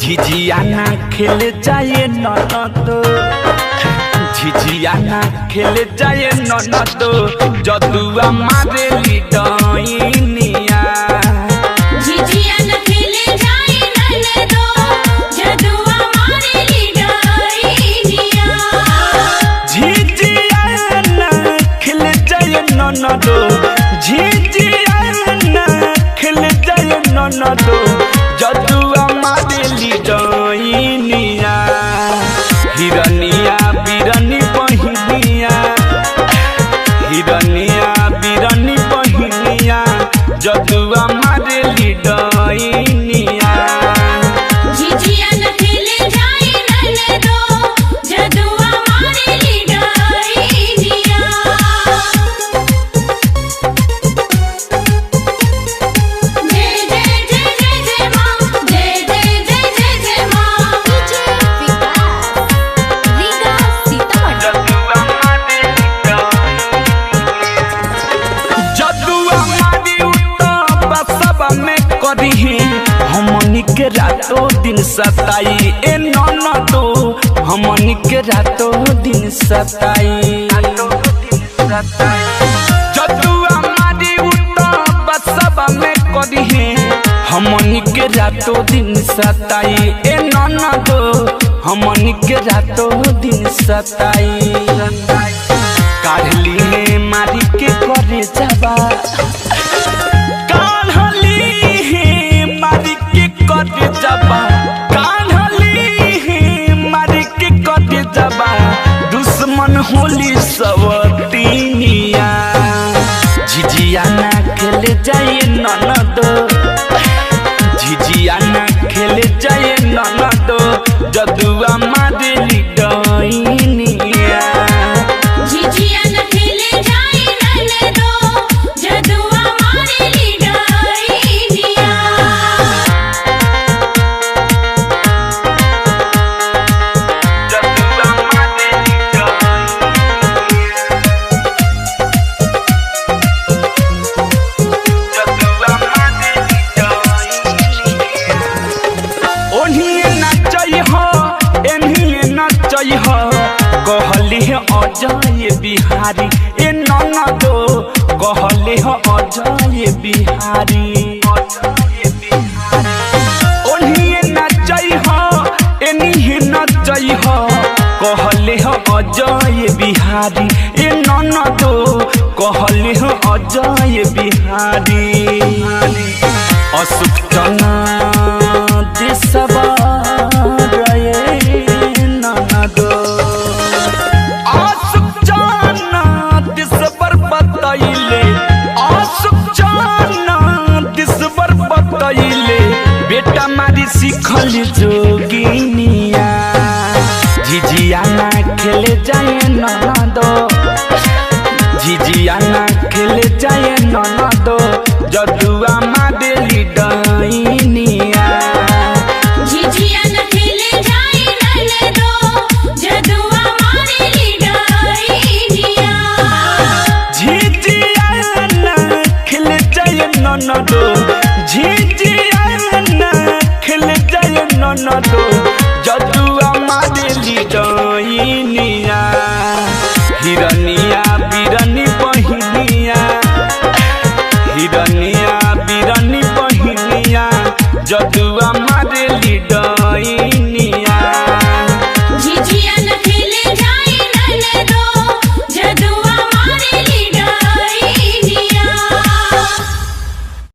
झिझिया ना खेले जाए ननद झिझिया ना खेले जाए ननद जदुआ मारे डइनिया झिझिया ना खेले जाए ननद जदुआ मारे डइनिया झिझिया ना खेले जाए ननद झिझिया ना खेले जाए ननद जदुआ मारे डइनिया हिरनिया बिरनी बहिनिया हिरनिया बिरनी बहिनिया जदुआ मारे डइनिया झिझिया ना खेले जाए ननद जदुआ मारे डइनिया जय जय जय जय जय मां जय जय जय जय जय मां विकास सीतामढ़ी जदुआ मारी उठा बसबा में करी हमनी के रातों दिन सताई ए ननदो हमनी के रातों दिन सताई जदुआ मारी उठा बसबा में करी हमनी के रातों दिन सताई ए ननदो हमनी के रातों दिन सताई काढ़ली है मारी के करे जाबा काढ़ली है मारी के करे जाबा काढ़ली है मारी के करे जाबा दुश्मन होली सवतीनिया झिझिया ना खेले जाए ननद झिझिया ना खेले जाए ननद जदुआ मारे डइनिया झिझिया ना खेले जाए ननद जदुआ मारे डइनिया जदुआ मारे जदुआ मारे ओनिए नचई हो एनिए नचई हो कहली है अजय बिहारी ए ननदो कहली है अजय बिहारी ओनिए नचई हो एनिए नचई हो कहली है अजय बिहारी ए ननदो कहली है अजय बिहारी अशोक जना देशवा ननदो अशोक जना देशवर बतैले अशोक जना देशवर बतैले बेटा मारी सिखल जोगिनिया झिझिया ना खेले जाए ननदो झिझिया ना खेले जाए ननदो जदुआ मारे डइनिया झिझिया ना खेले जाए ननद जदुआ मारे डइनिया झिझिया ना खेले जाए ननदो झिझिया ना खेले जाए ननदो